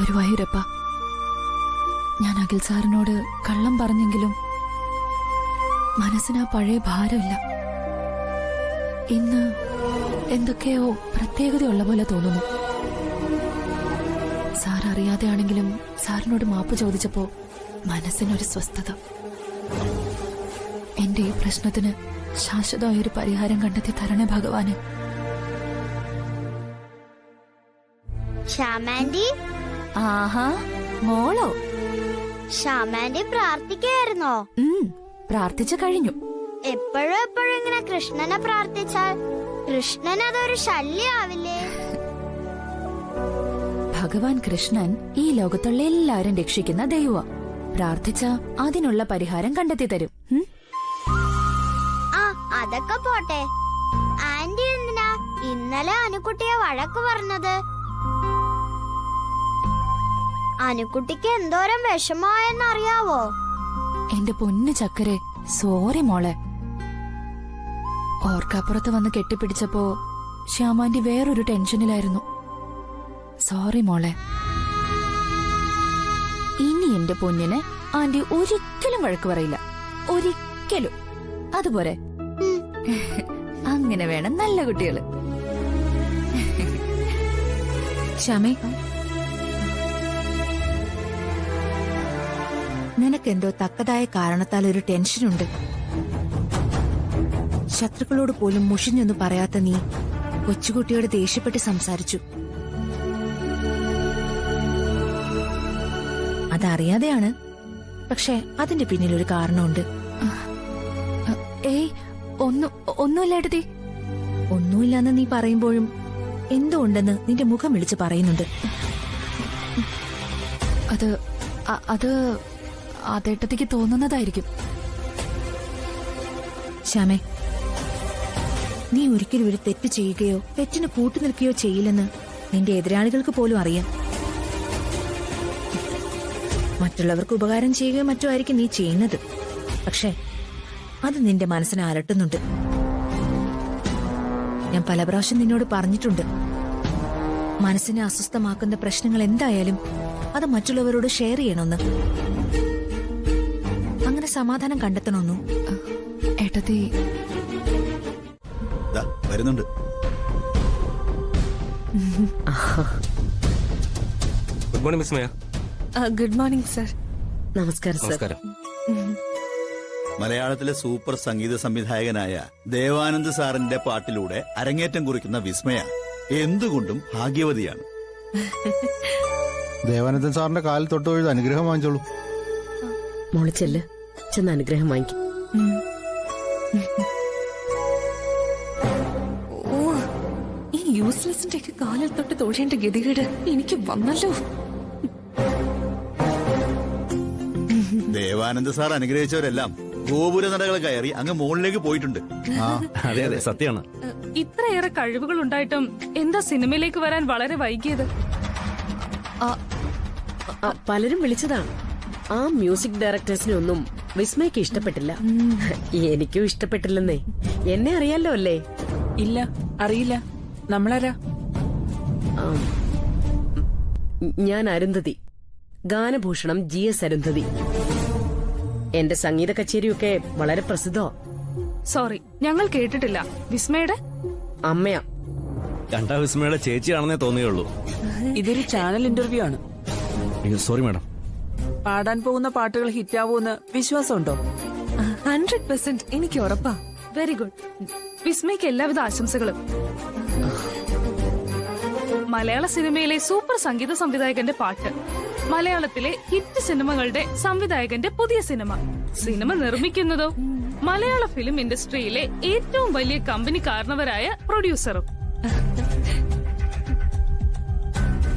ഗുരുവായൂരപ്പ, ഞാൻ അഖിൽ സാറിനോട് കള്ളം പറഞ്ഞെങ്കിലും മനസ്സിന് ആ പഴയ ഭാരമില്ല. ഇന്ന് എന്തൊക്കെയോ പ്രത്യേകതയുള്ള പോലെ തോന്നുന്നു. സാർ അറിയാതെയാണെങ്കിലും സാറിനോട് മാപ്പ് ചോദിച്ചപ്പോ മനസ്സിനൊരു സ്വസ്ഥത. എന്റെ ഈ പ്രശ്നത്തിന് ശാശ്വതമായൊരു പരിഹാരം കണ്ടെത്തി തരണേ ഭഗവാന്. ശ്യാമാൻഡി. ആഹാ, മോളോ? ശ്യാമാൻഡി പ്രാർത്ഥിക്കായിരുന്നോ? പ്രാർത്ഥിച്ചു കഴിഞ്ഞു. എപ്പോഴും ഇങ്ങനെ കൃഷ്ണനെ പ്രാർത്ഥിച്ചാൽ കൃഷ്ണൻ അതൊരു ശല്യാവില്ലേ? ഭഗവാൻ കൃഷ്ണൻ ഈ ലോകത്തുള്ള എല്ലാരും രക്ഷിക്കുന്ന ദൈവ. പ്രാർത്ഥിച്ച അതിനുള്ള പരിഹാരം കണ്ടെത്തി തരും. ആ, അതൊക്കെ പോട്ടെ. ആന്റി എന്തിനാ ഇന്നലെ അനുക്കുട്ടിയെ വഴക്ക് പറഞ്ഞത്? അനുക്കുട്ടിക്ക് എന്തോരം വിഷമമായെന്നറിയാവോ? എന്റെ പൊന്നു ചക്കരെ, സോറി മോളെ. ഓർക്കപ്പുറത്ത് വന്ന് കെട്ടിപ്പിടിച്ചപ്പോ ശ്യാമാന്റി വേറൊരു ടെൻഷനിലായിരുന്നു. സോറി മോളെ. ഇനി എന്റെ പൊന്നിന് ആന്റി ഒരിക്കലും വഴക്ക് പറയില്ല, ഒരിക്കലും. അതുപോലെ അങ്ങനെ വേണം നല്ല കുട്ടികള്. ശ്യാമേ, നിനക്കെന്തോ തക്കതായ കാരണത്താൽ ഒരു ടെൻഷനുണ്ട്. ശത്രുക്കളോട് പോലും മുഷിഞ്ഞൊന്നും പറയാത്ത നീ കൊച്ചുകുട്ടിയോട് ദേഷ്യപ്പെട്ട് സംസാരിച്ചു. അതറിയാതെയാണ്, പക്ഷെ അതിന്റെ പിന്നിലൊരു കാരണമുണ്ട്. ഏയ്, ഒന്നുമില്ലേട്ടത്തി. ഒന്നുമില്ലെന്ന് നീ പറയുമ്പോഴും എന്തോ ഉണ്ടെന്ന് നിന്റെ മുഖം വിളിച്ച് പറയുന്നുണ്ട്. അത് അതേട്ടത്തിക്ക് തോന്നുന്നതായിരിക്കും. ശ്യാമേ, നീ ഒരിക്കലും ഒരു തെറ്റ് ചെയ്യുകയോ തെറ്റിന് കൂട്ടുനിൽക്കുകയോ ചെയ്യില്ലെന്ന് നിന്റെ എതിരാളികൾക്ക് പോലും അറിയാം. മറ്റുള്ളവർക്ക് ഉപകാരം ചെയ്യുകയോ മറ്റോ ആയിരിക്കും നീ ചെയ്യുന്നത്. പക്ഷേ അത് നിന്റെ മനസ്സിനെ അലട്ടുന്നുണ്ട്. ഞാൻ പല പ്രാവശ്യം നിന്നോട് പറഞ്ഞിട്ടുണ്ട്, മനസ്സിനെ അസ്വസ്ഥമാക്കുന്ന പ്രശ്നങ്ങൾ എന്തായാലും അത് മറ്റുള്ളവരോട് ഷെയർ ചെയ്യണമെന്ന്, അങ്ങനെ സമാധാനം കണ്ടെത്തണമെന്നു. ഏട്ടത്തി വരുന്നുണ്ട്. Good morning miss Meya. Good morning sir. നമസ്കാരം സർ. നമസ്കാരം. മലയാളത്തിലെ സൂപ്പർ സംഗീത സംവിധായകനായ ദേവാനന്ദ് സാറിന്റെ പാട്ടിലൂടെ അരങ്ങേറ്റം കുറിക്കുന്ന വിസ്മയ എന്തുകൊണ്ടും ഭാഗ്യവതിയാണ്. ദേവാനന്ദൻ സാറിന്റെ കാലിൽ തൊട്ട് തൊഴുത് അനുഗ്രഹം വാങ്ങിച്ചോളൂ. മോള് ചെന്ന് അനുഗ്രഹം വാങ്ങിക്കും. ഈ യൂസ്ലെസിന്റെ ഒക്കെ കാലിൽ തൊട്ട് തൊഴേണ്ട ഗതികേട് എനിക്ക് വന്നല്ലോ. ദേവാനന്ദ് സാർ അനുഗ്രഹിച്ചവരെല്ലാം ഗോപുര നടകൾ കയറി അങ്ങ് മുകളിലേക്ക് പോയിട്ടുണ്ട്. അതെ അതെ, സത്യമാണ്. ഇത്രയേറെ കഴിവുകൾ ഉണ്ടായിട്ടും എന്താ സിനിമയിലേക്ക് വരാൻ വളരെ വൈകിയത്? പലരും വിളിച്ചതാണ്. ആ മ്യൂസിക് ഡയറക്ടേഴ്സിനെ ഒന്നും വിസ്മയ്ക്ക് ഇഷ്ടപ്പെട്ടില്ല. എനിക്കും ഇഷ്ടപ്പെട്ടില്ലെന്നേ. എന്നെ അറിയാലോ അല്ലേ? ഇല്ല, അറിയില്ല. നമ്മളാരാ? ഞാൻ അരുന്ധതി, ഗാനഭൂഷണം GS അരുന്ധതി. എന്റെ സംഗീത കച്ചേരിയൊക്കെ വളരെ പ്രസിദ്ധോ. സോറി, ഞങ്ങൾ കേട്ടിട്ടില്ല. വിസ്മയുടെ അമ്മയാ. കണ്ടാ വിസ്മയുടെ ചേച്ചിയാണെന്നേ തോന്നിയുള്ളൂ. ഇതൊരു ചാനൽ ഇന്റർവ്യൂ ആണ്. Sorry madam. പാടാൻ പോകുന്ന പാട്ടുകൾ ഹിറ്റാവൂന്ന് വിശ്വാസമുണ്ടോ? 100% എനിക്ക് ഉറപ്പാ. Very good. വിസ്മയ്ക്ക് എല്ലാവിധ ആശംസകളും. മലയാള സിനിമയിലെ സൂപ്പർ സംഗീത സംവിധായകന്റെ പാട്ട്, മലയാളത്തിലെ ഹിറ്റ് സിനിമകളുടെ സംവിധായകന്റെ പുതിയ സിനിമ. സിനിമ നിർമ്മിക്കുന്നതോ മലയാള ഫിലിം ഇൻഡസ്ട്രിയിലെ ഏറ്റവും വലിയ കമ്പനി കാരണവരായ പ്രൊഡ്യൂസറും.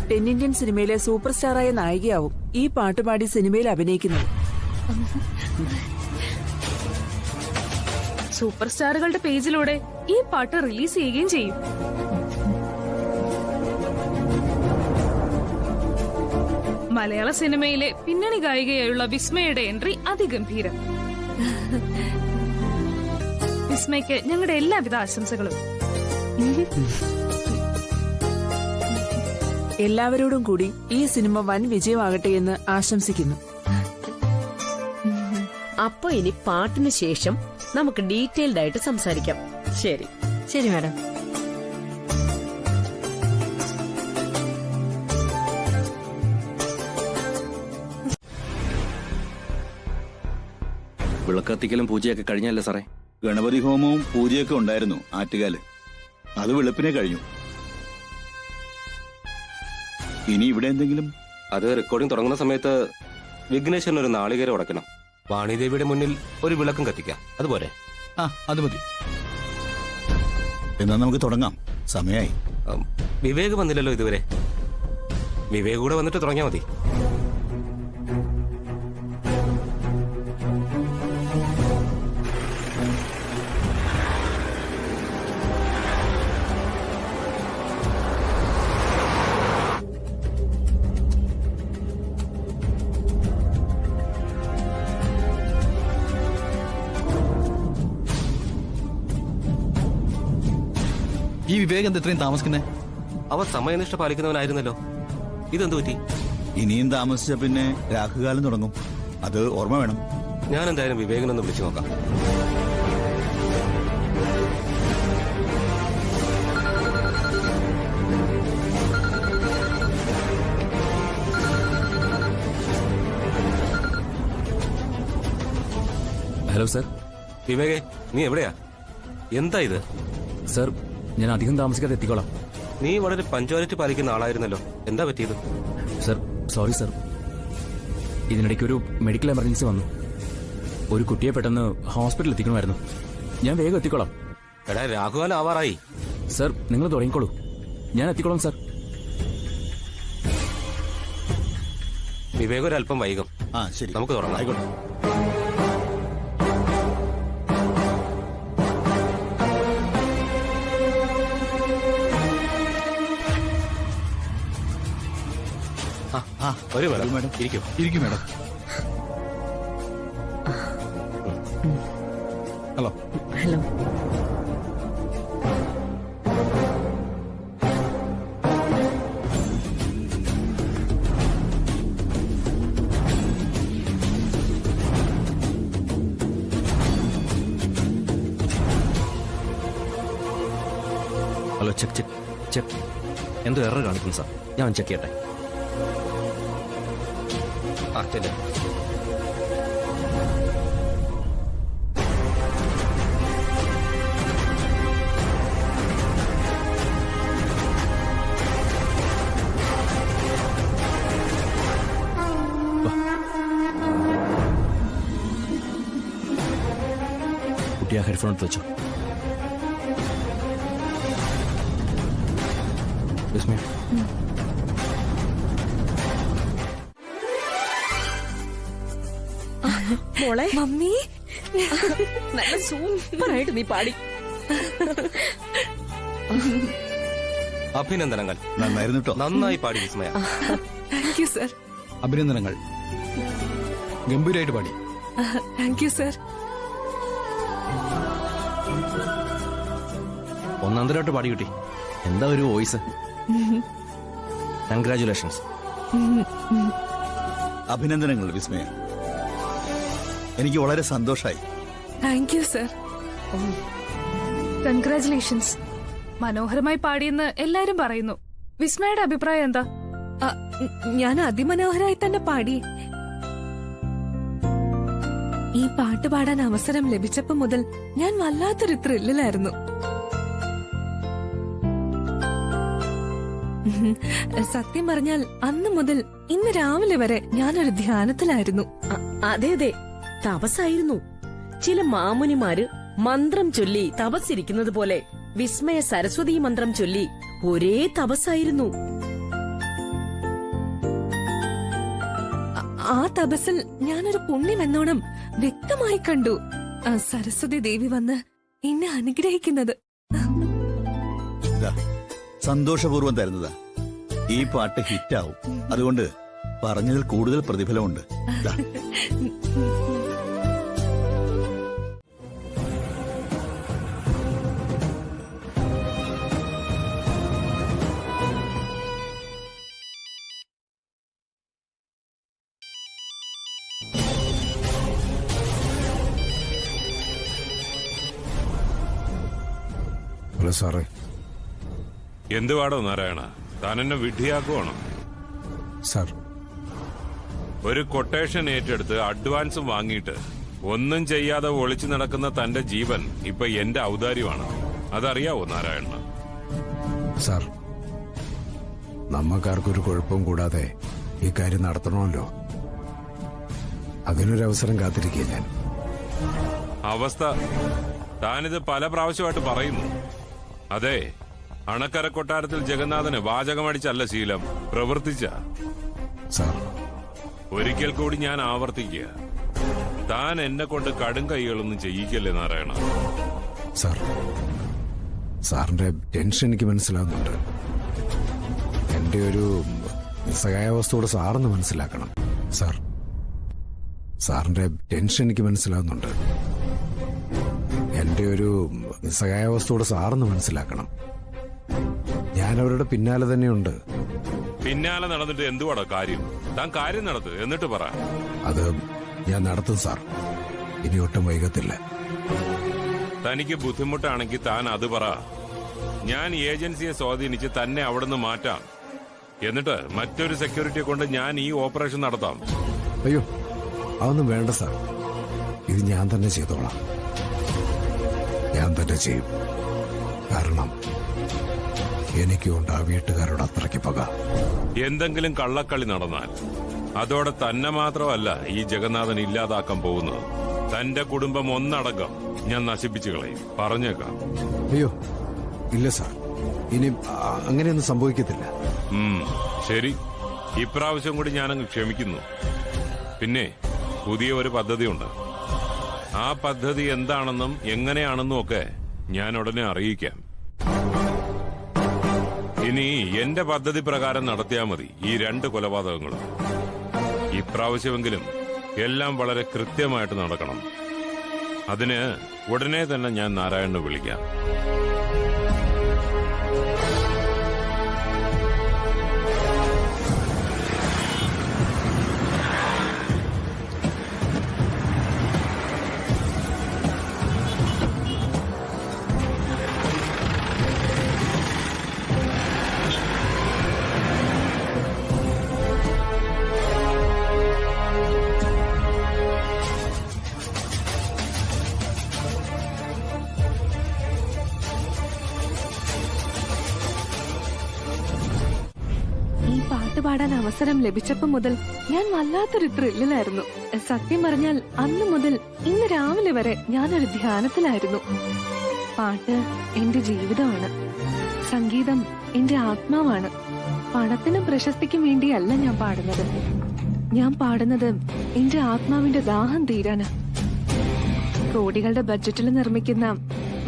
തെന്നിന്ത്യൻ സിനിമയിലെ സൂപ്പർ സ്റ്റാറായ നായികയാവും ഈ പാട്ടുപാടി സിനിമയിൽ അഭിനയിക്കുന്നത്. സൂപ്പർ സ്റ്റാറുകളുടെ പേജിലൂടെ ഈ പാട്ട് റിലീസ് ചെയ്യുകയും ചെയ്യും. മലയാള സിനിമയിലെ പിന്നണി ഗായികയായുള്ള വിസ്മയുടെ എൻട്രി അതിഗംഭീരം. വിസ്മയ്ക്ക് ഞങ്ങളുടെ എല്ലാവിധ ആശംസകളും. എല്ലാവരോടും കൂടി ഈ സിനിമ വൻ വിജയമാകട്ടെ എന്ന് ആശംസിക്കുന്നു. അപ്പൊ ഇനി പാട്ടിന് ശേഷം നമുക്ക് ഡീറ്റെയിൽഡ് ആയിട്ട് സംസാരിക്കാം. ശരി. ശരി മാഡം. വിളക്കത്തിക്കലും പൂജയൊക്കെ കഴിഞ്ഞല്ലേ സാറേ? ഗണപതി ഹോമവും പൂജയൊക്കെ ഉണ്ടായിരുന്നു ആറ്റുകാല്. അത് വെളുപ്പിനെ കഴിഞ്ഞു. ഇനി ഇവിടെ എന്തെങ്കിലും? അത് റെക്കോർഡിംഗ് തുടങ്ങുന്ന സമയത്ത് വിഘ്നേശ്വരൻ ഒരു നാളികേരം ഉടക്കണം. വാണിദേവിയുടെ മുന്നിൽ ഒരു വിളക്കും കത്തിക്കാം. അതുപോലെ അത് മതി. എന്നാ നമുക്ക് തുടങ്ങാം. സമയായി. വിവേക് വന്നില്ലല്ലോ ഇതുവരെ. വിവേക് കൂടെ വന്നിട്ട് തുടങ്ങിയാൽ മതി. ഈ വിവേക് എന്താ ഇത്രയും താമസിക്കുന്നേ? അവ സമയനിഷ്ഠ പാലിക്കുന്നവനായിരുന്നല്ലോ. ഇതെന്തു പറ്റി? ഇനിയും താമസിച്ച പിന്നെ രാഹുകാലം തുടങ്ങും. അത് ഓർമ്മ വേണം. ഞാൻ എന്തായാലും വിവേകിനൊന്ന് വിളിച്ചു നോക്കാം. Hello sir. വിവേകേ, നീ എവിടെയാ? എന്താ ഇത്? സർ, ഞാൻ അധികം താമസിക്കാതെ എത്തിക്കോളാം. നീ വളരെ പഞ്ച്വാലിറ്റി പാലിക്കുന്ന ആളായിരുന്നല്ലോ. എന്താ പറ്റിയത്? Sir, sorry sir. ഇതിനിടയ്ക്ക് ഒരു മെഡിക്കൽ എമർജൻസി വന്നു. ഒരു കുട്ടിയെ പെട്ടെന്ന് ഹോസ്പിറ്റലിൽ എത്തിക്കണമായിരുന്നു. ഞാൻ വേഗം എത്തിക്കോളാം. എടാ, രാഘുകാലം ആവാറായി. സർ, നിങ്ങൾ തുടങ്ങിക്കോളൂ. ഞാൻ എത്തിക്കോളാം സർ. വിവേക് ഒരല്പം വൈകും. ശരി, നമുക്ക് തുടങ്ങാം. ആയിക്കോട്ടെ. ഒരു മേഡം ഇരിക്കും madam. Hello. Hello. Hello, check check check. എന്തോ എറർ കാണിക്കുന്നു സാർ. ഞാൻ ചെക്ക് ചെയ്യട്ടെ. ചെല്ലേ. കുട്ടി ആ ഹെഡ്ഫോൺ എടുത്ത് വെച്ചോ. വിസ്മയ, മോളെ, മമ്മി, നല്ല സൂപ്പറായിട്ട് നീ പാടി. അഭിനന്ദനങ്ങൾ. നന്നായിരുന്നു കേട്ടോ. നന്നായി പാടി വിസ്മയ. Thank you sir. അഭിനന്ദനങ്ങൾ. ഗംഭീരമായിട്ട് പാടി. Thank you sir. ഒന്നാന്തരമായിട്ട് പാടി കിട്ടി. എന്താ ഒരു വോയിസ്. കൺഗ്രാചുലേഷൻസ്. അഭിനന്ദനങ്ങൾ വിസ്മയ. എനിക്ക് വളരെ സന്തോഷമായി. Thank you sir. കൺഗ്രാറ്റുലേഷൻസ്. മനോഹരമായി പാടിയെന്ന് എല്ലാരും പറയുന്നു. വിസ്മയുടെ അഭിപ്രായം എന്താ? ഞാൻ അതിമനോഹരമായി തന്നെ പാടി. ഈ പാട്ട് പാടാൻ അവസരം ലഭിച്ചപ്പോ മുതൽ ഞാൻ വല്ലാത്തൊരു ത്രില്ലിലായിരുന്നു. സത്യം പറഞ്ഞാൽ അന്ന് മുതൽ ഇന്ന് രാവിലെ വരെ ഞാനൊരു ധ്യാനത്തിലായിരുന്നു. അതെ അതെ, തപസ്സായിരുന്നു. ചില മാമുനിമാര് മന്ത്രം ചൊല്ലി തപസ്സിരിക്കുന്നത് പോലെ വിസ്മയ സരസ്വതി മന്ത്രം ചൊല്ലി ഒരേ തപസ്സായിരുന്നു. ആ തപസ്സിൽ ഞാനൊരു പുണ്യമെന്നോണം വ്യക്തമായി കണ്ടു സരസ്വതി ദേവി വന്ന് എന്നെ അനുഗ്രഹിക്കുന്നത്. സന്തോഷപൂർവ്വം തരുന്നതാ. ഈ പാട്ട് ഹിറ്റാവും. അതുകൊണ്ട് പറഞ്ഞതിൽ കൂടുതൽ പ്രതിഫലമുണ്ട്. ഹലോ സാറേ. എന്തുവാടോ നാരായണ, താൻ എന്നെ വിഡ്ഢിയാക്കുവാണോ? സാർ, ഒരു കൊട്ടേഷൻ ഏറ്റെടുത്ത് അഡ്വാൻസും വാങ്ങിയിട്ട് ഒന്നും ചെയ്യാതെ ഒളിച്ചു നടക്കുന്ന തന്റെ ജീവൻ ഇപ്പൊ എന്റെ ഔദാര്യമാണ്. അതറിയാവോ നാരായണ? സാർ, നമ്മക്കാർക്കൊരു കുഴപ്പവും കൂടാതെ ഈ കാര്യം നടത്തണമല്ലോ. അതിനൊരവസരം കാത്തിരിക്കുക ഞാൻ. അവസ്ഥ താനിത് പല പ്രാവശ്യമായിട്ട് പറയുന്നു. അതെ, അണക്കര കൊട്ടാരത്തിൽ ജഗന്നാഥന് വാചകമടിച്ചല്ല ശീലം, പ്രവർത്തിച്ച. സാർ, ഒരിക്കൽ കൂടി ഞാൻ ആവർത്തിക്കുക, താൻ എന്നെ കൊണ്ട് കടും കൈകളൊന്നും ചെയ്യിക്കല്ലേ നാരായണ. സാർ, സാറിന്റെ ടെൻഷൻ എനിക്ക് മനസ്സിലാവുന്നുണ്ട്. എന്റെ ഒരു നിസ്സഹായാവസ്ഥയോട് സാറൊന്ന് മനസ്സിലാക്കണം. സാർ, സാറിന്റെ ടെൻഷൻ എനിക്ക് മനസ്സിലാവുന്നുണ്ട്. എന്റെ ഒരു നിസ്സഹായാവസ്ഥയോട് സാറൊന്ന് മനസ്സിലാക്കണം. ഞാൻ അവരുടെ പിന്നാലെ തന്നെയുണ്ട്. പിന്നാലെ നടന്നിട്ട് എന്തുവാടോ കാര്യം? താൻ കാര്യം നടത്ത്, എന്നിട്ട് പറ. അത് ഞാൻ നടത്തും സാർ. ഇനി ഒട്ടും വൈകത്തില്ല. തനിക്ക് ബുദ്ധിമുട്ടാണെങ്കിൽ താൻ അത് പറ. ഞാൻ ഏജൻസിയെ സ്വാധീനിച്ച് തന്നെ അവിടുന്ന് മാറ്റാം. എന്നിട്ട് മറ്റൊരു സെക്യൂരിറ്റിയെ കൊണ്ട് ഞാൻ ഈ ഓപ്പറേഷൻ നടത്താം. അയ്യോ, അതൊന്നും വേണ്ട സാർ. ഇത് ഞാൻ തന്നെ ചെയ്തോളാം. ഞാൻ തന്നെ ചെയ്യും. കാരണം എനിക്കുണ്ട് ആ വീട്ടുകാരോട് അത്രയ്ക്ക് പക. എന്തെങ്കിലും കള്ളക്കളി നടന്നാൽ അതോടെ തന്നെ മാത്രമല്ല ഈ ജഗന്നാഥൻ ഇല്ലാതാക്കാൻ പോകുന്നത്, തന്റെ കുടുംബം ഒന്നടങ്കം ഞാൻ നശിപ്പിച്ചു കളയും. പറഞ്ഞേക്കാം. അയ്യോ ഇല്ല സാർ, ഇനി അങ്ങനെയൊന്നും സംഭവിക്കത്തില്ല. ശരി, ഇപ്രാവശ്യം കൂടി ഞാനങ്ങ് ക്ഷമിക്കുന്നു. പിന്നെ പുതിയ ഒരു പദ്ധതിയുണ്ട്. ആ പദ്ധതി എന്താണെന്നും എങ്ങനെയാണെന്നും ഒക്കെ ഞാൻ ഉടനെ അറിയിക്കാം. ഇനി എന്റെ പദ്ധതി പ്രകാരം നടത്തിയാൽ മതി ഈ 2 കൊലപാതകങ്ങളും. ഇപ്രാവശ്യമെങ്കിലും എല്ലാം വളരെ കൃത്യമായിട്ട് നടക്കണം. അതിന് ഉടനെ തന്നെ ഞാൻ നാരായണനെ വിളിക്കാം. പാടാൻ അവസരം ലഭിച്ചപ്പോ മുതൽ ഞാൻ വല്ലാത്തൊരു ത്രില്ലിലായിരുന്നു. സത്യം പറഞ്ഞാൽ അന്ന് മുതൽ ഇന്ന് രാവിലെ വരെ ഞാനൊരു ധ്യാനത്തിലായിരുന്നു. പാട്ട് എന്റെ ജീവിതമാണ്. സംഗീതം എന്റെ ആത്മാവാണ്. പണത്തിനും പ്രശസ്തിക്കും വേണ്ടിയല്ല ഞാൻ പാടുന്നത്. ഞാൻ പാടുന്നത് എന്റെ ആത്മാവിന്റെ ദാഹം തീരാന്. കോടികളുടെ ബഡ്ജറ്റിൽ നിർമ്മിക്കുന്ന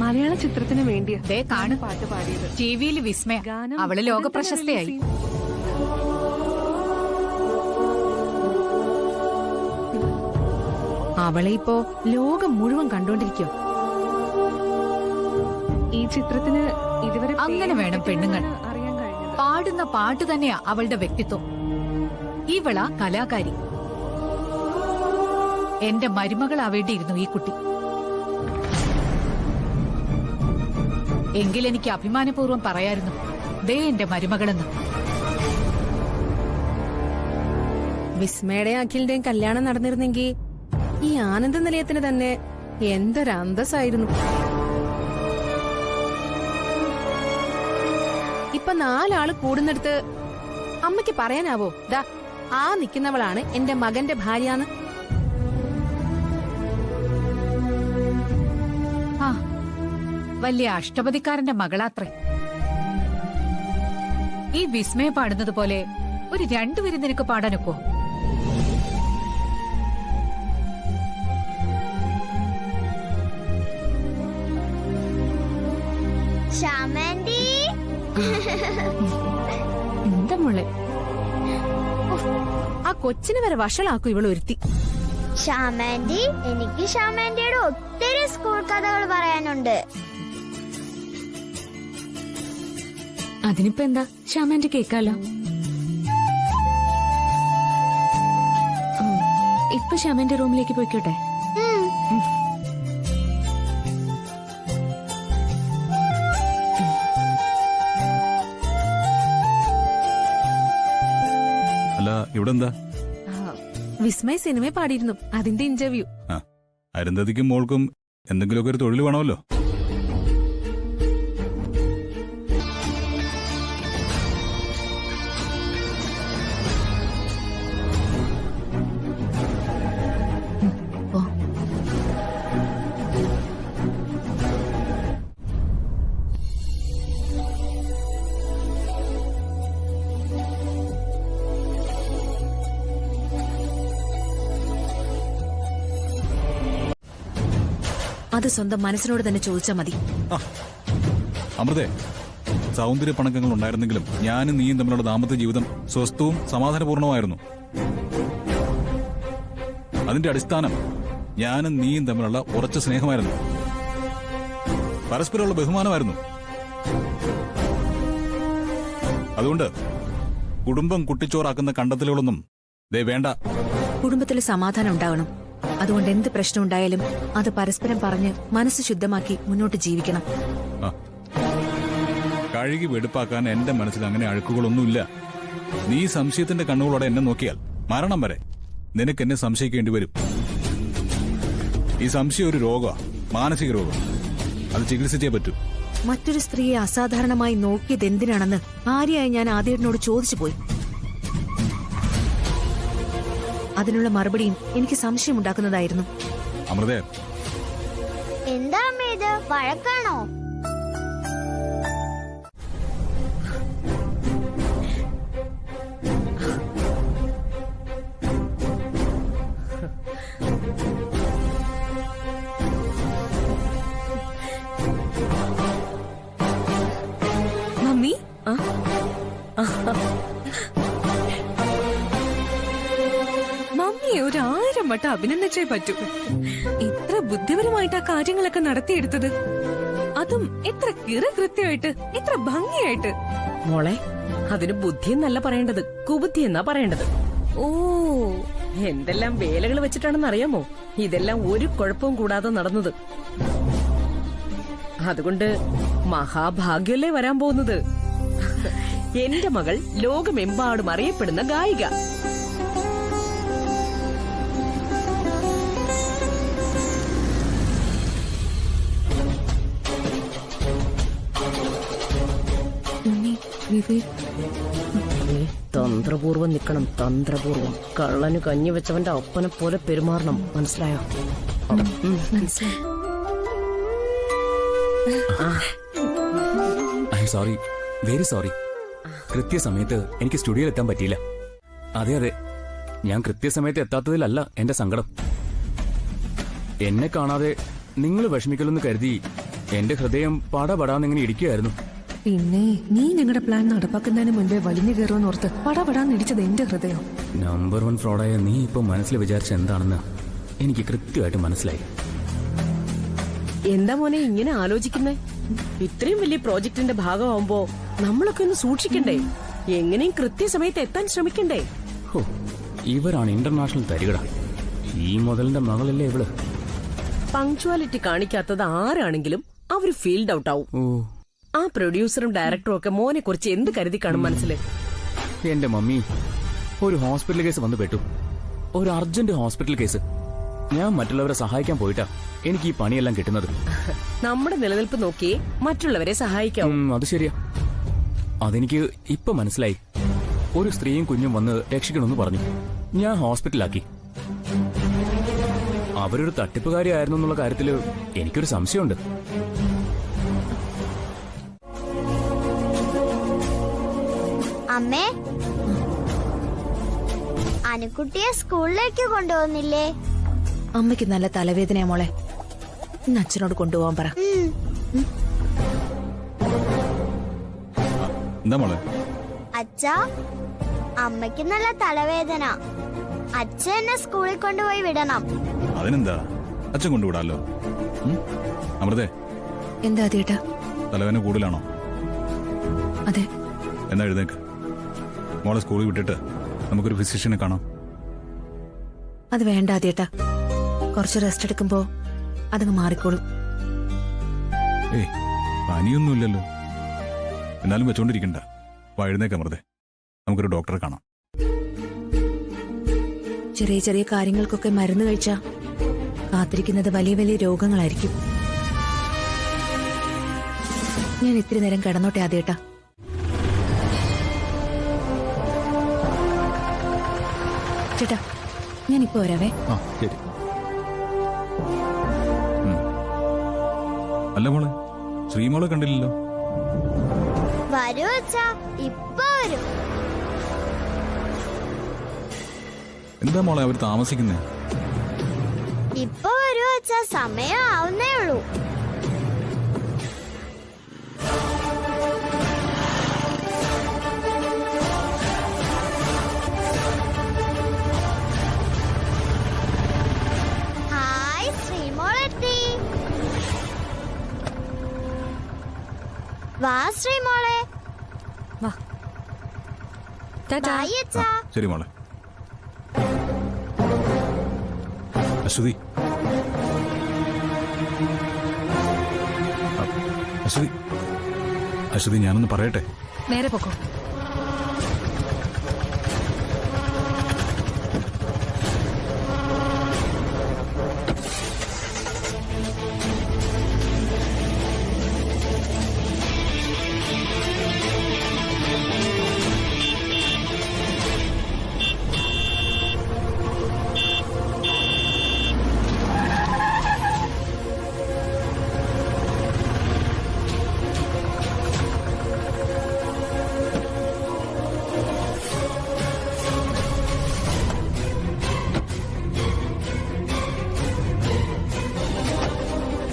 മലയാള ചിത്രത്തിന് വേണ്ടിയാ പാട്ട് പാടിയത്. ടിവിയിൽ വിസ്മയ, അവള് ലോക പ്രശസ്തയായി. അവളെ ഇപ്പോ ലോകം മുഴുവൻ കണ്ടോണ്ടിരിക്കോ. ഈ ചിത്രത്തിന് ഇതുവരെ അങ്ങനെ വേണം പെണ്ണുങ്ങൾ. അറിയാൻ കഴിഞ്ഞത്. പാടുന്ന പാട്ട് തന്നെയാ അവളുടെ വ്യക്തിത്വം. ഇവളാ കലാകാരി. എന്റെ മരുമകളാവേണ്ടിയിരുന്നു ഈ കുട്ടി. എങ്കിലെനിക്ക് അഭിമാനപൂർവ്വം പറയായിരുന്നു, ദേ എന്റെ മരുമകളെന്ന്. വിസ്മയുടെയും അഖിലിന്റെയും കല്യാണം നടന്നിരുന്നെങ്കിൽ ഈ ആനന്ദ നിലയത്തിന് തന്നെ എന്തൊരു അന്തസ്സായിരുന്നു. ഇപ്പൊ 4 ആള് കൂടുന്നിടത്ത് അമ്മയ്ക്ക് പറയാനാവോ, ദാ ആ നിൽക്കുന്നവളാണ് എന്റെ മകന്റെ ഭാര്യന്ന്? ആ, വലിയ അഷ്ടപതിക്കാരന്റെ മകളാത്രേ. ഈ വിസ്മയ പാടുന്നത് പോലെ ഒരു 2 വരി നിനക്ക് പാടാനൊക്കോ? ശ്യാമാൻറ്റി, എന്താ മോളെ? ആ കൊച്ചിനെ വരെ വഷളാക്കും ഇവൾ ഒരുത്തി. ശ്യാമാൻറ്റി, എനിക്ക് ശ്യാമാൻറ്റിയോട് ഒത്തിരി സ്കൂൾ കഥകൾ പറയാനുണ്ട്. അതിനിപ്പോ എന്താ, ശ്യാമാൻറ്റി കേക്കാലോ. ഇപ്പൊ ശ്യാമാൻറ്റി റൂമിലേക്ക് പോയിക്കോട്ടെ. ഇവിടെ എന്താ? വിസ്മയ സിനിമ പാടിയിരുന്നു, അതിന്റെ ഇന്റർവ്യൂ. അരുന്ധതിക്കും മോൾക്കും എന്തെങ്കിലുമൊക്കെ ഒരു തൊഴിൽ വേണമല്ലോ. അത് സ്വന്തം മനസ്സിനോട് തന്നെ ചോദിച്ചാൽ മതി. അമൃതേ, സൗന്ദര്യ പണക്കങ്ങൾ ഉണ്ടായിരുന്നെങ്കിലും ഞാനും നീയും തമ്മിലുള്ള ദാമ്പത്യ ജീവിതം സ്വസ്ഥവും സമാധാനപൂർണമായിരുന്നു. അതിന്റെ അടിസ്ഥാനം ഞാനും നീയും തമ്മിലുള്ള ഉറച്ച സ്നേഹമായിരുന്നു, പരസ്പരമുള്ള ബഹുമാനമായിരുന്നു. അതുകൊണ്ട് കുടുംബം കുട്ടിച്ചോറാക്കുന്ന കണ്ടെത്തലുകളൊന്നും ദേ വേണ്ട. കുടുംബത്തിൽ സമാധാനം ഉണ്ടാകണം. അതുകൊണ്ട് എന്ത് പ്രശ്നം ഉണ്ടായാലും അത് പരസ്പരം പറഞ്ഞ് മനസ്സ് ശുദ്ധമാക്കി മുന്നോട്ട് ജീവിക്കണം. കഴുകി വെടുപ്പാക്കാൻ എന്റെ മനസ്സിൽ അങ്ങനെ അഴുക്കുകളൊന്നുമില്ല. നീ സംശയത്തിന്റെ കണ്ണുകളോടെ എന്നെ നോക്കിയാൽ മരണം വരെ നിനക്ക് എന്നെ സംശയിക്കേണ്ടി വരും. ഈ സംശയം ഒരു രോഗമാണ്, മാനസിക രോഗം. അത് ചികിത്സിച്ചേ പറ്റൂ. മറ്റൊരു സ്ത്രീയെ അസാധാരണമായി നോക്കിയത് എന്തിനാണെന്ന് ഭാര്യയായി ഞാൻ ആദ്യേട്ടനോട് ചോദിച്ചു പോയി. അതിനുള്ള മറുപടിയും എനിക്ക് സംശയമുണ്ടാക്കുന്നതായിരുന്നു. അമൃതേ, എന്താ അമ്മേ ഇത്? വഴക്കാണോ? മമ്മി, മമ്മിയെ 1000 വട്ടം അഭിനന്ദിച്ചേ പറ്റൂ. ഇത്ര ബുദ്ധിപരമായിട്ട് ആ കാര്യങ്ങളൊക്കെ നടത്തിയെടുത്തത്, അതും എത്ര കൃത്യമായിട്ട്, എത്ര ഭംഗിയായിട്ട്. മോളെ, അതിന് ബുദ്ധി എന്നല്ല പറയേണ്ടത്, കുബുദ്ധി എന്നാ പറയേണ്ടത്. ഓ, എന്തെല്ലാം വേലകൾ വെച്ചിട്ടാണെന്ന് അറിയാമോ ഇതെല്ലാം ഒരു കുഴപ്പവും കൂടാതെ നടന്നത്. അതുകൊണ്ട് മഹാഭാഗ്യല്ലേ വരാൻ പോകുന്നത്. എന്റെ മകൾ ലോകമെമ്പാടും അറിയപ്പെടുന്ന ഗായിക. തന്ത്രപൂർവ്വം നിൽക്കണം, തന്ത്രപൂർവ്വം. കള്ളന് കഞ്ഞി വെച്ചവന്റെ അപ്പനെ പോലെ പെരുമാറണം, മനസ്സിലായോ? I am sorry, very sorry. കൃത്യസമയത്ത് എനിക്ക് സ്റ്റുഡിയോയിൽ എത്താൻ പറ്റിയില്ല. അതെ, ഞാൻ കൃത്യസമയത്ത് എത്താത്തതിലല്ല എന്റെ സങ്കടം. എന്നെ കാണാതെ നിങ്ങൾ വിഷമിക്കലെന്ന് കരുതി എന്റെ ഹൃദയം പടപടാന്നിങ്ങനെ ഇടിക്കുകയായിരുന്നു. പിന്നെ നീ ഞങ്ങളുടെ പ്ലാൻ നടപ്പാക്കുന്നതിന് മുൻപേ വലിഞ്ഞു കയറുമെന്നോർത്ത് പടപടാന്ന് ഇടിച്ചത് എന്റെ ഹൃദയം. നമ്പർ 1 ഫ്രോഡായ നീ ഇപ്പൊ മനസ്സിൽ വിചാരിച്ച എന്താണെന്ന് എനിക്ക് കൃത്യമായിട്ട് മനസ്സിലായി. എന്താ മോനെ ഇങ്ങനെ ആലോചിക്കുന്നേ? ഇത്രയും വലിയ പ്രോജക്റ്റിന്റെ ഭാഗമാവുമ്പോ നമ്മളൊക്കെ ഒന്ന് സൂക്ഷിക്കണ്ടേ? എങ്ങനെയും കൃത്യസമയത്ത് എത്താൻ ശ്രമിക്കണ്ടേ? ഇവരാണ് ഇന്റർനാഷണൽ തരികട. ഈ മുതലിന്റെ മകളല്ലേ ഇവള്. പങ്ക്ച്വാലിറ്റി കാണിക്കാത്തത് ആരാണെങ്കിലും അവര് ഫീൽഡ് ഔട്ട് ആവും. ആ പ്രൊഡ്യൂസറും ഡയറക്ടറും ഒക്കെ മോനെ കുറിച്ച് എന്ത് കരുതി കാണും മനസ്സില്? എന്റെ മമ്മി, ഒരു ഹോസ്പിറ്റൽ കേസ് വന്നു പെട്ടു. ഒരു അർജന്റ് ഹോസ്പിറ്റൽ കേസ്. ഞാൻ മറ്റുള്ളവരെ സഹായിക്കാൻ പോയിട്ടാ എനിക്ക് ഈ പണിയെല്ലാം കിട്ടുന്നത്. നമ്മുടെ നിലനിൽപ്പ് നോക്കി മറ്റുള്ളവരെ സഹായിക്കാം. അത് ശരിയാ. അതെനിക്ക് ഇപ്പൊ മനസ്സിലായി. ഒരു സ്ത്രീയും കുഞ്ഞും വന്ന് രക്ഷിക്കണമെന്ന് പറഞ്ഞു. ഞാൻ ഹോസ്പിറ്റലാക്കി. അവരൊരു തട്ടിപ്പുകാരിയായിരുന്നു എന്നുള്ള കാര്യത്തില് എനിക്കൊരു സംശയമുണ്ട്. അമ്മേ, അനുക്കുട്ടിയെ സ്കൂളിലേക്ക് കൊണ്ടുപോകുന്നില്ലേ? അമ്മയ്ക്ക് നല്ല തലവേദനയാ മോളെ. ഇന്ന് അച്ഛനോട് കൊണ്ടുപോകാൻ പറ. എന്താ മോളെ? അച്ഛാ, അമ്മയ്ക്ക് നല്ല തലവേദന. അച്ഛൻ എന്നെ സ്കൂളിൽ കൊണ്ടുപോയി വിടണം. അതിനെന്താ, അച്ഛൻ കൊണ്ടുവിടാലോ. അമൃതേ, എന്താ ചേട്ടാ? തലവേദന കൂടുതലാണോ? അതെ. എന്നാ എഴുന്നേക്ക്. മോളെ സ്കൂളിൽ വിട്ടിട്ട് നമുക്കൊരു ഫിസിഷ്യനെ കാണാം. അത് വേണ്ട ചേട്ടാ, കുറച്ച് റെസ്റ്റ് എടുക്കുമ്പോ അതങ്ങ് മാറിക്കോളും. ഏയ്, പനിയൊന്നുമില്ലല്ലോ. എന്നാലും വെച്ചോണ്ടിരിക്കണ്ട. എഴുന്നേക്ക് അമൃതേ, നമുക്കൊരു ഡോക്ടറെ കാണാം. ചെറിയ ചെറിയ കാര്യങ്ങൾക്കൊക്കെ മരുന്ന് കഴിച്ചാ കാത്തിരിക്കുന്നത് വലിയ വലിയ രോഗങ്ങളായിരിക്കും. ഞാൻ ഇത്തിരി നേരം കിടന്നോട്ടെ ആദ്യേട്ടാ. ചേട്ടാ ഞാനിപ്പോ വരാവേ. ആ ശരി. അല്ല മോളെ, ശ്രീമോളെ കണ്ടില്ലല്ലോ. വരൂ അച്ഛാ, ഇപ്പൊ വരും. എന്താ മോളെ അവർ താമസിക്കുന്നേ? ഇപ്പൊ വരൂ അച്ഛാ, സമയം ആവുന്നേ ഉള്ളൂ. ഹായ്, ശ്രീമോളെത്തി. വാ ശ്രീമോളെ. വാ. ബൈ അച്ഛാ. ശരി മോളെ. അശ്വതി, അശ്വതി, അശ്വതി, ഞാനൊന്ന് പറയട്ടെ. നേരെ പൊക്കോ.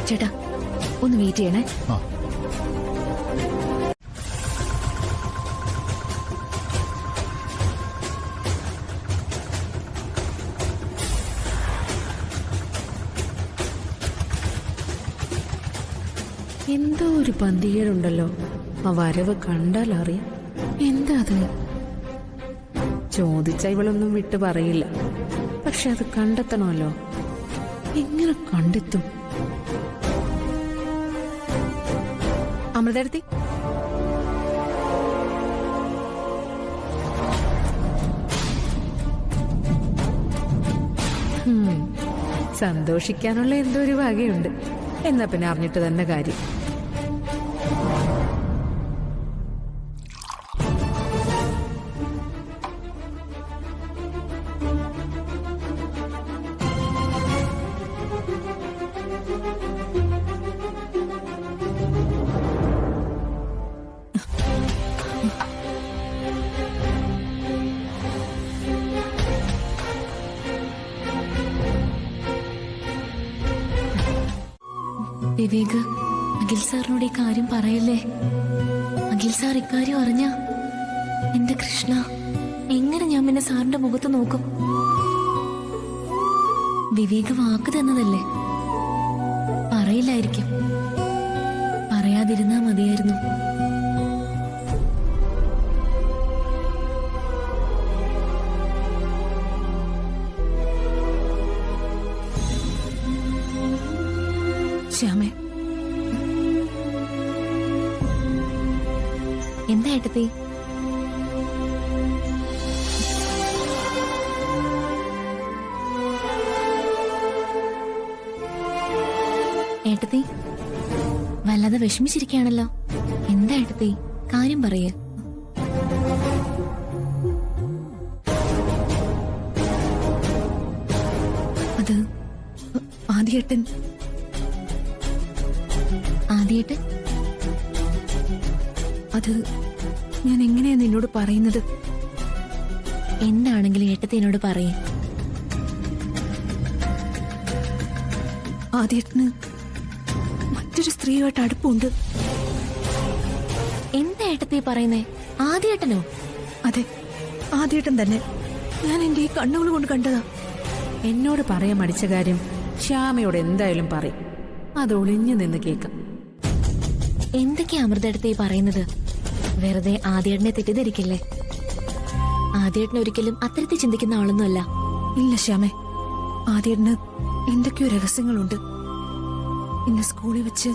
ചേട്ടാ ഒന്ന് വെയിറ്റ് ചെയ്യണേ. ആ എന്തോ ഒരു പന്തികേടുണ്ടല്ലോ. ആ വരവ് കണ്ടാൽ അറിയാം. എന്താ അത്? ചോദിച്ച ഇവളൊന്നും വിട്ടു പറയില്ല. പക്ഷെ അത് കണ്ടെത്തണമല്ലോ. എങ്ങനെ കണ്ടെത്തും? അമൃതടുത്തി, സന്തോഷിക്കാനുള്ള എന്തോ ഒരു വകയുണ്ട്. എന്നാ പിന്നെ അറിഞ്ഞിട്ട് തന്നെ കാര്യം. വിവേക്, അഖിൽ സാറിനോട് ഈ കാര്യം പറയല്ലേ. അഖിൽ സാർ ഇക്കാര്യം അറിഞ്ഞ എന്റെ കൃഷ്ണ, എങ്ങനെ ഞാൻ പിന്നെ സാറിന്റെ മുഖത്ത് നോക്കും? വിവേക് വാക്ക് തന്നതല്ലേ, പറയില്ലായിരിക്കും. പറയാതിരുന്നാ മതിയായിരുന്നു. ശ്യാമേ, എന്താ ഏട്ടത്തി? ഏട്ടത്തി വല്ലാതെ വിഷമിച്ചിരിക്കുകയാണല്ലോ. എന്താ ഏട്ടത്തി, കാര്യം പറയേ. അത് ആദ്യേട്ടൻ. ആദ്യേട്ടൻ? അത് ഞാൻ എങ്ങനെയാ നിന്നോട് പറയുന്നത്? എന്താണെങ്കിലും ഏട്ടത്തി എന്നോട് പറയേ. ആദ്യേട്ടന് മറ്റൊരു സ്ത്രീയുമായിട്ട് അടുപ്പമുണ്ട്. എന്താ ഏട്ടത്തി പറയുന്നേ? ആദ്യേട്ടനോ? അതെ, ആദ്യേട്ടൻ തന്നെ. ഞാൻ എന്റെ ഈ കണ്ണുകൾ കൊണ്ട് കണ്ടതാ. എന്നോട് പറയാൻ മടിച്ച കാര്യം ശ്യാമയോട് എന്തായാലും പറയും. അത് ഒളിഞ്ഞു നിന്ന് കേൾക്കാം. എന്തൊക്കെയാ അമൃതടുത്ത് ഈ പറയുന്നത്? വെറുതെ ആദ്യേട്ടനെ തെറ്റിദ്ധരിക്കില്ലേ. ആദ്യേട്ടൻ ഒരിക്കലും അത്തരത്തിൽ ചിന്തിക്കുന്ന ആളൊന്നുമല്ല. ഇല്ല ശ്യാമേ, ആദ്യേട്ടന് എന്തൊക്കെയോ രഹസ്യങ്ങളുണ്ട്. ഇന്ന് സ്കൂളിൽ വെച്ച്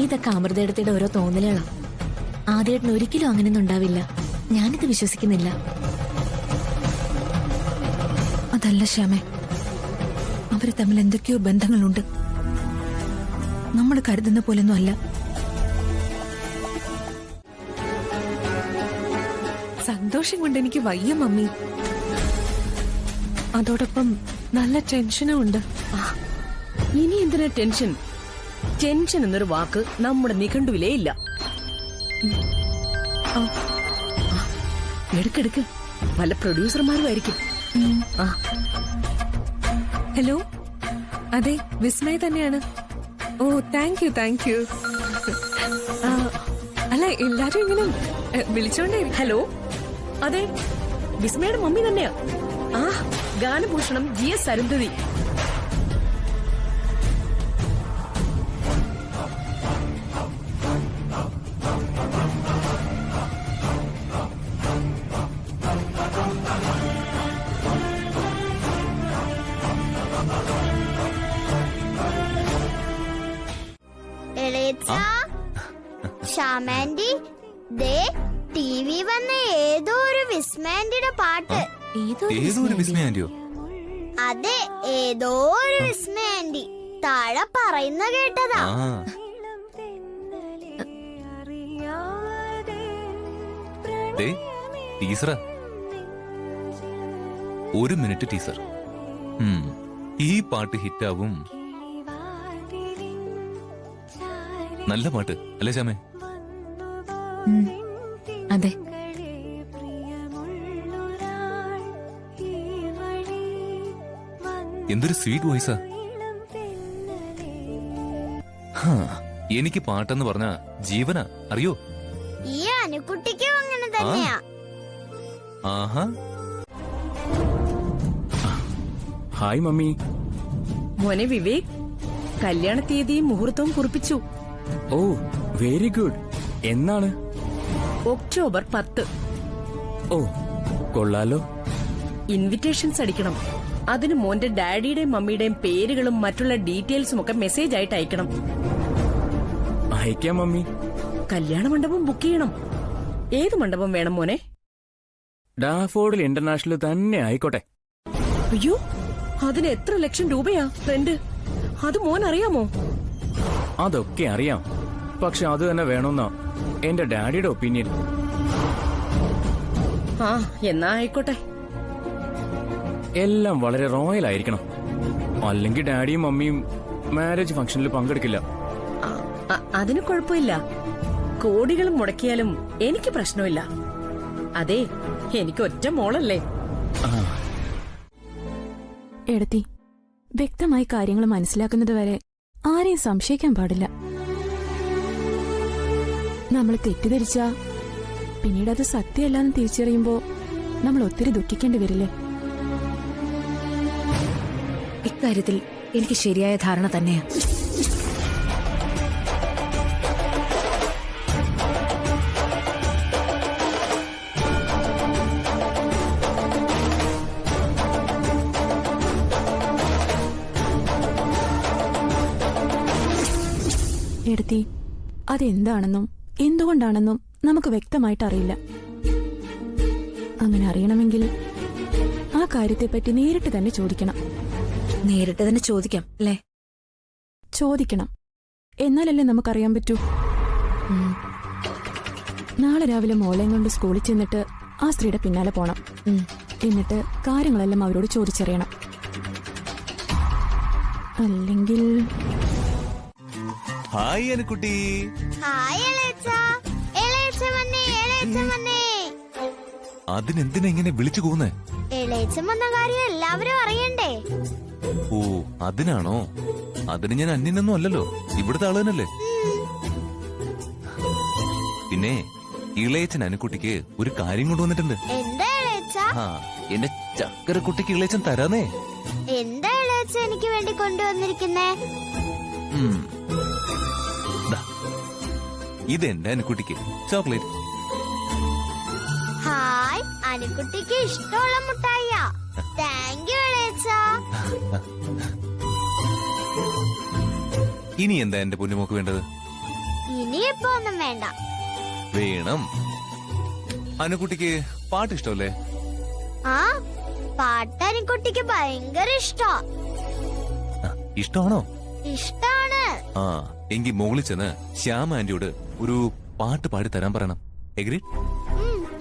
ഇതൊക്കെ അമൃതയുടെ ഓരോ തോന്നലുകളാ. ആദ്യേട്ടന് ഒരിക്കലും അങ്ങനെയൊന്നും ഉണ്ടാവില്ല. ഞാനിത് വിശ്വസിക്കുന്നില്ല. അതല്ല ശ്യാമേ, അവര് തമ്മിൽ എന്തൊക്കെയോ ബന്ധങ്ങളുണ്ട്. നമ്മൾ കരുതുന്ന പോലൊന്നും അല്ല. സന്തോഷം കൊണ്ട് എനിക്ക് വയ്യ മമ്മി. അതോടൊപ്പം നല്ല ടെൻഷനും ഉണ്ട്. ഇനി എന്തിനാ ടെൻഷൻ? ടെൻഷൻ എന്നൊരു വാക്ക് നമ്മുടെ നിഘണ്ടുവിലേ ഇല്ല. എടുക്കെടുക്ക്, വല്ല പ്രൊഡ്യൂസർമാരും ആയിരിക്കും. ഹലോ, അതെ വിസ്മയ തന്നെയാണ്. ഓ താങ്ക് യു. അല്ല എല്ലാരും ഇങ്ങനെ വിളിച്ചോണ്ടേ. ഹലോ, അതെ വിസ്മയുടെ മമ്മി തന്നെയാ. ഗാനഭൂഷണം GS അരുന്ധതി. ശ്യാമാൻഡി, ദേ TV വന്ന ഏതോ ഒരു വിസ്മയാൻഡിയുടെ പാട്ട്. അതെ, ഏതോ ഒരു വിസ്മയാൻഡി താഴെ പറയുന്ന കേട്ടതാ. ഒരു മിനിറ്റ് ടീസർ. ഈ പാട്ട് ഹിറ്റാവും. നല്ല പാട്ട് അല്ലേ ശ്യാമേ? അതെ. എന്തൊരു സ്വീറ്റ് വോയിസാ. എനിക്ക് പാട്ടെന്ന് പറഞ്ഞ ജീവനാ, അറിയോ? ഈ അനുക്കുട്ടിക്കും അങ്ങനെ തന്നെയാ. ആഹാ. Hi mummy. മോനെ വിവേക്, കല്യാണ തീയതിയും മുഹൂർത്തവും കുറിപ്പിച്ചു. Oh very good. എന്നാണ്? ഒക്ടോബർ 10. ഓ കൊള്ളാലോ. ഇൻവിറ്റേഷൻസ് അടിക്കണം. അതിന് മോന്റെ ഡാഡിയുടെയും മമ്മിയുടെയും പേരുകളും മറ്റുള്ള ഡീറ്റെയിൽസും ഒക്കെ മെസ്സേജ് ആയിട്ട് അയക്കണം. അയക്കാം മമ്മി. കല്യാണ മണ്ഡപം ബുക്ക് ചെയ്യണം. ഏത് മണ്ഡപം വേണം മോനെ? ഡാഫോഡിൽ ഇന്റർനാഷണൽ തന്നെ ആയിക്കോട്ടെ. അയ്യോ, അതിന് എത്ര ലക്ഷം രൂപയാ റെന്റ്? അത് മോൻ അറിയാമോ? അതൊക്കെ അറിയാം, പക്ഷെ അത് തന്നെ വേണമെന്നാ എന്റെ ഡാഡിയുടെ ഒപ്പീനിയൻ. എന്നാ ആയിക്കോട്ടെ. എല്ലാം വളരെ റോയൽ ആയിരിക്കണം, അല്ലെങ്കിൽ ഡാഡിയും മമ്മിയും മാരേജ് ഫംഗ്ഷനിൽ പങ്കെടുക്കില്ല. അതിന് കുഴപ്പമില്ല. കോടികൾ മുടക്കിയാലും എനിക്ക് പ്രശ്നമില്ല. അതെ, എനിക്ക് ഒറ്റ മോളല്ലേ. എടത്തി, വ്യക്തമായി കാര്യങ്ങൾ മനസ്സിലാക്കുന്നത് വരെ ആരെയും സംശയിക്കാൻ പാടില്ല. നമ്മൾ തെറ്റിദ്ധരിച്ച പിന്നീട് അത് സത്യമല്ലാന്ന് തിരിച്ചറിയുമ്പോ നമ്മൾ ഒത്തിരി ദുഃഖിക്കേണ്ടി വരില്ലേ? ഇക്കാര്യത്തിൽ എനിക്ക് ശരിയായ ധാരണ തന്നെയാ. എടുത്തി, അതെന്താണെന്നും എന്തുകൊണ്ടാണെന്നും നമുക്ക് വ്യക്തമായിട്ട് അറിയില്ല. അങ്ങനെ അറിയണമെങ്കിൽ ആ കാര്യത്തെപ്പറ്റി നേരിട്ട് തന്നെ ചോദിക്കണം. നേരിട്ട് തന്നെ ചോദിക്കാം അല്ലേ? ചോദിക്കണം, എന്നാലല്ലേ നമുക്കറിയാൻ പറ്റൂ. നാളെ രാവിലെ മോളെയും കൊണ്ട് സ്കൂളിൽ ചെന്നിട്ട് ആ സ്ത്രീയുടെ പിന്നാലെ പോണം. എന്നിട്ട് കാര്യങ്ങളെല്ലാം അവരോട് ചോദിച്ചറിയണം. അല്ലെങ്കിൽ ഹായ് അനുക്കുട്ടി. ഹായ് അതിനെന്തിനാ ഇങ്ങനെ വിളിച്ചു പോകുന്നേ? എളേച്ചൻ വന്ന കാര്യം എല്ലാവരും അറിയണ്ടേ? ഓ അതിനാണോ? അതിന് ഞാൻ അന്യനൊന്നും അല്ലല്ലോ, ഇവിടുത്തെ ആള് തന്നെയല്ലേ. പിന്നെ ഇളയച്ചൻ അനുക്കുട്ടിക്ക് ഒരു കാര്യം കൊണ്ടുവന്നിട്ടുണ്ട്. എന്താ ഇളേച്ചാ? എന്റെ ചക്കരക്കുട്ടിക്ക് ഇളയച്ചൻ തരാന്നേ. എന്താ ഇളേച്ച എനിക്ക് വേണ്ടി കൊണ്ടുവന്നിരിക്കുന്നേ? ഇതെന്റെ അനുക്കുട്ടിക്ക് ചോക്ലേറ്റ്. ഹായ്, അനുക്കുട്ടിക്ക് ഇഷ്ടമുള്ള മുട്ടായിയാ. Thank you ഇളേച്ച. ഇനി എന്താ എന്റെ പൊന്നുമോക്ക് വേണ്ടത്? കുഴപ്പമൊന്നും വേണ്ട. വേണം. അനുകുട്ടിക്ക് പാട്ട് ഇഷ്ടമല്ലേ? ആ, പാട്ട് അനുക്കുട്ടിക്ക് ഭയങ്കര ഇഷ്ടമാണോ? ഇഷ്ടാണ്. ആ, എങ്കിൽ മുകളിൽ ചെന്ന് ശ്യാമ ആന്റിയോട് ഒരു പാട്ട് പാടി തരാൻ പറയണം. എഗ്രി?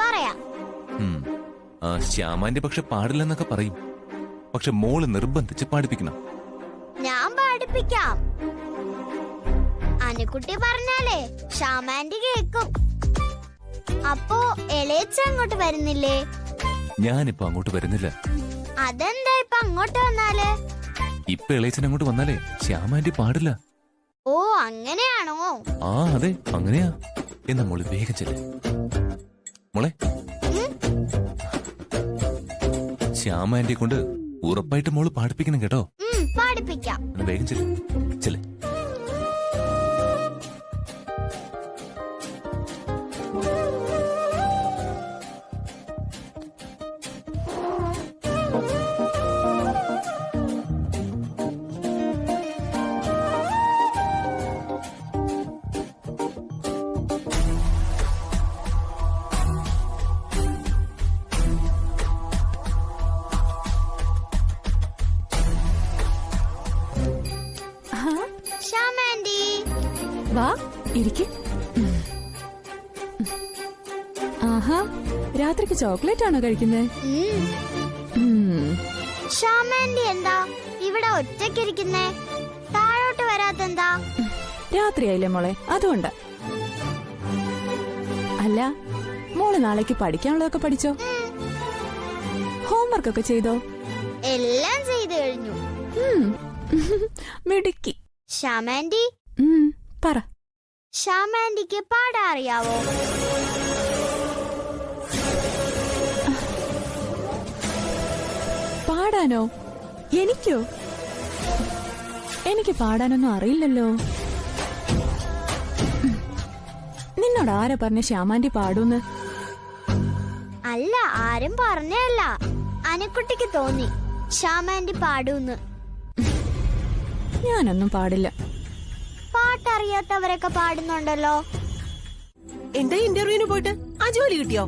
പറയാം. ശ്യാമാന്റി പക്ഷെ പാടില്ലെന്നൊക്കെ പറയും. പക്ഷെ മോള് നിർബന്ധിച്ച് പാടിപ്പിക്കണം. ഞാൻ പാടിപ്പിക്കാം. അനുക്കുട്ടി പറഞ്ഞാലേ ശ്യാമാന്റി കേക്കും. അപ്പോ എളേച്ച അങ്ങോട്ട് വരുന്നില്ലേ? ഞാനിപ്പോ അങ്ങോട്ട് വരുന്നില്ല. അതെന്താ ഇപ്പൊ അങ്ങോട്ട് വന്നാല്? ഇപ്പൊ ഇളയച്ചൻ അങ്ങോട്ട് വന്നാലേ ശ്യാമാന്റി പാടില്ല. ഓ, അങ്ങനെയാണോ? ആ, അതെ, അങ്ങനെയാ. എന്നാ മോള് വേഗം ചെല്ല്. മോളെ, ശ്യാമാന്റിയെ കൊണ്ട് ഉറപ്പായിട്ട് മോള് പാടിപ്പിക്കണം കേട്ടോ. പാടിപ്പിക്കാം. വേഗം ചെല്ല്, ചെല്ല്. ശ്യാമാന്റി, വാ ഇരിക്ക്. ആഹാ, രാത്രിക്ക് ചോക്ലേറ്റ് ആണോ കഴിക്കുന്നത്? ശ്യാമാന്റി എന്താ ഇവിടെ ഒറ്റയ്ക്കിരിക്കുന്നേ? താഴോട്ട് വരാത്തെന്താ? രാത്രിയായില്ലേ മോളെ, അതുകൊണ്ടാ. അല്ല, മോള് നാളേക്ക് പഠിക്കാനുള്ളതൊക്കെ പഠിച്ചോ? ഹോംവർക്ക് ഒക്കെ ചെയ്തോ? എല്ലാം ചെയ്തു കഴിഞ്ഞു. മിടുക്കി. ശ്യാമാന്റി, പറ. ശ്യാമാന്റിക്ക് പാടാൻ അറിയാവോ? പാടാനോ? എനിക്കോ? എനിക്ക് പാടാനൊന്നും അറിയില്ലല്ലോ. നിന്നോട് ആരാ പറഞ്ഞ ശ്യാമാന്റി പാടൂന്ന്? അല്ല, ആരും പറഞ്ഞല്ല. അനുക്കുട്ടിക്ക് തോന്നി ശ്യാമാന്റി പാടൂന്ന്. ഞാനൊന്നും പാടില്ല. പാട്ടറിയാത്തവരൊക്കെ പാടുന്നുണ്ടല്ലോ. എന്താ ഇന്റർവ്യൂവിന് പോയിട്ട് ആ ജോലി കിട്ടിയോ?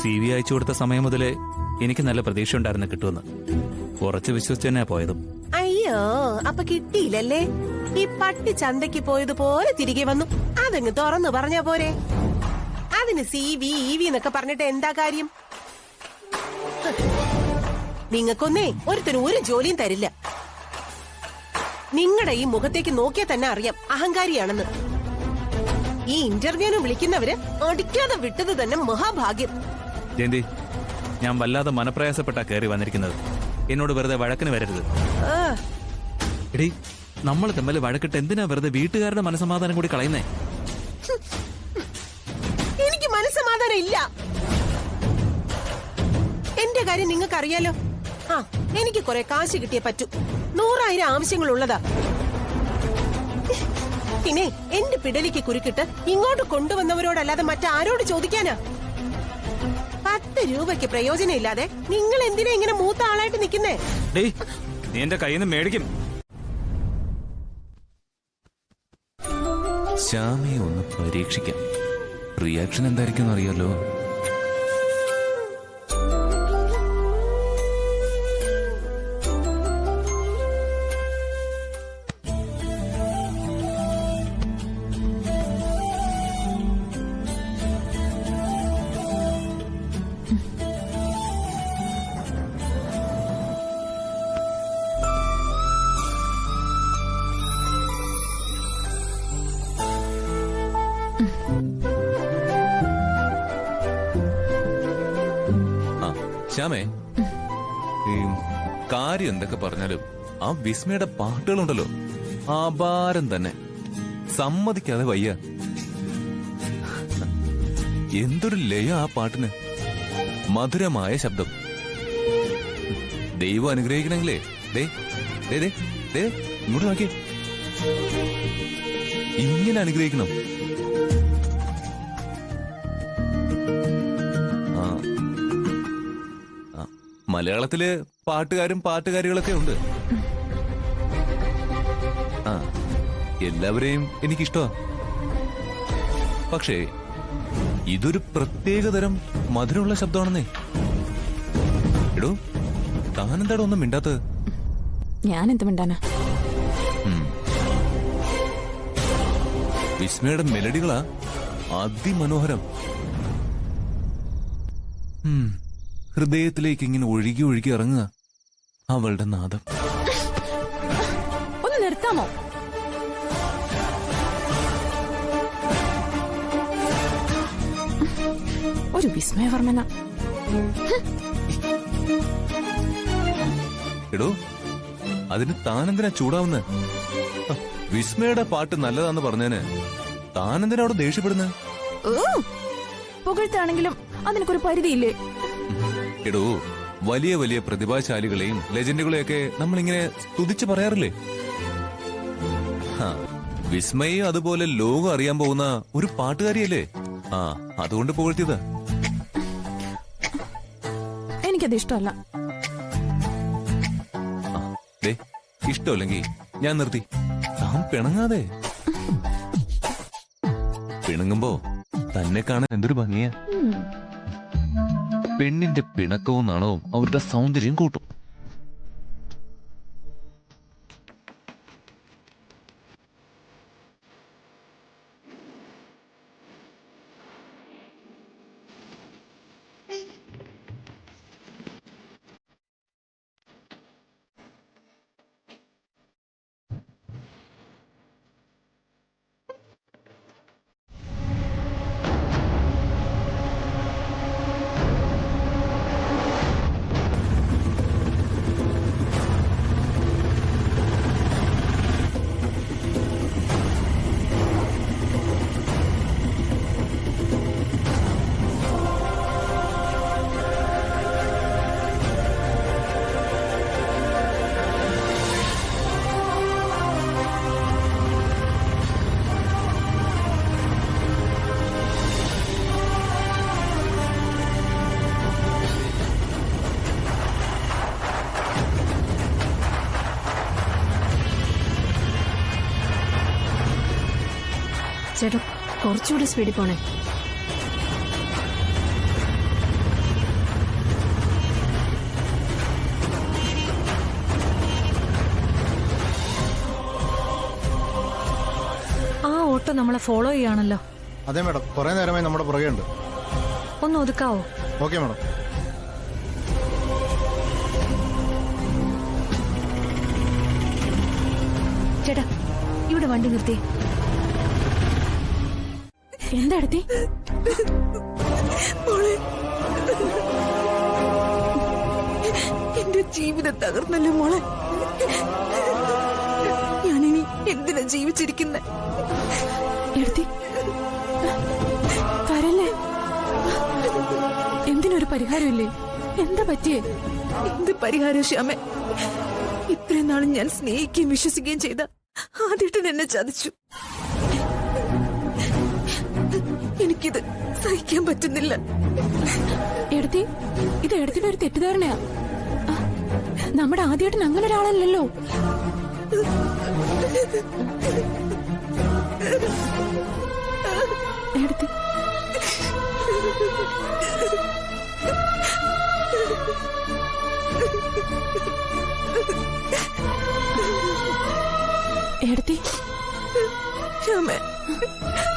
CV അയച്ചു കൊടുത്ത സമയം മുതലേ എനിക്ക് നല്ല പ്രതീക്ഷ ഉണ്ടായിരുന്നു കിട്ടുമെന്ന്. കുറച്ച് വിശ്വസിച്ച് തന്നെയാ പോയതും. അയ്യോ, അപ്പൊ കിട്ടിയില്ലല്ലേ? ഈ പട്ടി ചന്തയ്ക്ക് പോയതുപോലെ തിരികെ വന്നു. അതങ്ങ് തുറന്നു പറഞ്ഞാ പോരെ. അതിന് CV EV എന്നൊക്കെ പറഞ്ഞിട്ട് എന്താ കാര്യം? നിങ്ങൾക്കൊന്നേ ഒരുത്തരും ഒരു ജോലിയും തരില്ല. നിങ്ങളുടെ ഈ മുഖത്തേക്ക് നോക്കിയാൽ തന്നെ അറിയാം അഹങ്കാരിയാണെന്ന്. ഈ ഇന്റർവ്യൂവിന് വിളിക്കുന്നവര് അടിക്കാതെ വിട്ടത് തന്നെ മഹാഭാഗ്യം. ജയന്തി, ഞാൻ വല്ലാതെ മനപ്രയാസപ്പെട്ടാ കയറി വന്നിരിക്കുന്നത്. എന്നോട് വെറുതെ വഴക്കിന് വരരുത്. എടീ, നമ്മൾ തമ്മിൽ വഴക്കിട്ട് എന്തിനാ വെറുതെ വീട്ടുകാരുടെ മനസമാധാനം കൂടി കളയുന്നേ? എനിക്ക് മനസ്സമാധാനം ഇല്ല. എന്റെ കാര്യം നിങ്ങൾക്ക് അറിയാലോ. ആ, എനിക്ക് കുറെ കാശ് കിട്ടിയേ പറ്റൂ. 100,000 ആവശ്യങ്ങളുള്ളതാ. പിന്നെ എന്റെ പിടലിക്ക് കുരുക്കിട്ട് ഇങ്ങോട്ട് കൊണ്ടുവന്നവരോടല്ലാതെ മറ്റാരോട് ചോദിക്കാനാ? 10 രൂപയ്ക്ക് പ്രയോജനം ഇല്ലാതെ നിങ്ങൾ എന്തിനാ ഇങ്ങനെ മൂത്ത ആളായിട്ട് നിൽക്കുന്നേ? നീ എന്റെ കയ്യിൽ നിന്ന് മേടിക്കും. ശ്യാമയെ ഒന്ന് പരീക്ഷിക്കാം. റിയാക്ഷൻ എന്തായിരിക്കും അറിയാലോ. ശ്യാമേ, ഈ കാര്യം എന്തൊക്കെ പറഞ്ഞാലും ആ വിസ്മയുടെ പാട്ടുകളുണ്ടല്ലോ, ആഭാരം തന്നെ. സമ്മതിക്കാതെ വയ്യ. എന്തൊരു ലയ ആ പാട്ടിന്. മധുരമായ ശബ്ദം. ദൈവം അനുഗ്രഹിക്കണമെങ്കിലേ ഇങ്ങോട്ട് നോക്കി, ഇങ്ങനെ അനുഗ്രഹിക്കണം. മലയാളത്തില് പാട്ടുകാരും പാട്ടുകാരികളൊക്കെ ഉണ്ട്. ആ, എല്ലാവരെയും എനിക്കിഷ്ടമാ. പക്ഷേ ഇതൊരു പ്രത്യേകതരം മധുരമുള്ള ശബ്ദമാണെന്നേ. എടോ, താനെന്താടോ ഒന്നും മിണ്ടാത്തത്? ഞാൻ എന്ത് മിണ്ടാനാ? വിസ്മയുടെ മെലഡികളാ അതിമനോഹരം. ഹൃദയത്തിലേക്ക് ഇങ്ങനെ ഒഴുകി ഒഴുകി ഇറങ്ങുക അവളുടെ നാദം. ഒന്ന് നിർത്താമോ? ഒരു വിസ്മയവർമ്മന. എടോ, അതിന് താനെന്തിനാ ചൂടാവുന്നത്? വിസ്മയുടെ പാട്ട് നല്ലതാന്ന് പറഞ്ഞേന് താനെന്തിനാ അവിടെ ദേഷ്യപ്പെടുന്നത്? പുകഴ്ത്താണെങ്കിലും അതിനൊരു പരിധിയില്ലേ? എടോ, വലിയ വലിയ പ്രതിഭാശാലികളെയും ലെജൻഡുകളെയൊക്കെ നമ്മളിങ്ങനെ സ്തുതിച്ച് പറയാറില്ലേ? വിസ്മയും അതുപോലെ ലോകം അറിയാൻ പോകുന്ന ഒരു പാട്ടുകാരിയല്ലേ? അതുകൊണ്ട് പുകഴ്ത്തിയത്. എനിക്കത് ഇഷ്ടമല്ല. ഇഷ്ടമല്ലെങ്കിൽ ഞാൻ നിർത്തി. താൻ പിണങ്ങാതെ. പിണങ്ങുമ്പോ തന്നെ കാണാൻ എന്തൊരു ഭംഗിയാ. പെണ്ണിന്റെ പിണക്കവും നാണവും അവരുടെ സൗന്ദര്യം കൂട്ടും. ചേട്ടാ, കുറച്ചുകൂടി സ്പീഡിൽ പോണേ. ആ ഓട്ടോ നമ്മളെ ഫോളോ ചെയ്യാണല്ലോ. അതെ മാഡം, കുറെ നേരമായി നമ്മുടെ പുറകെ ഉണ്ട്. ഒന്ന് ഒതുക്കാവോ? Okay madam. ചേട്ടാ, ഇവിടെ വണ്ടി നിർത്തി. എന്താ എടുത്തി? എന്റെ ജീവിതം തകർന്നല്ലോ മോളെ. ഞാനിനി എന്തിനാ ജീവിച്ചിരിക്കുന്നെ? എടുത്തി കരല്ലേ? എന്തിനൊരു പരിഹാരമില്ലേ? എന്താ പറ്റിയേ? എന്ത് പരിഹാരം ശ്യാമേ? ഇത്രയും നാളും ഞാൻ സ്നേഹിക്കുകയും വിശ്വസിക്കുകയും ചെയ്ത ആദ്യമായിട്ട് എന്നെ ചതിച്ചു. എനിക്കിത് സഹിക്കാൻ പറ്റുന്നില്ല. എടുത്തി, ഇത് എടുത്തിട്ട് ഒരു തെറ്റിദ്ധാരണയാ. നമ്മുടെ ആദ്യമായിട്ട് അങ്ങനെ ഒരാളല്ലല്ലോ. എടുത്തി, എടുത്തി ശ്യാമേ,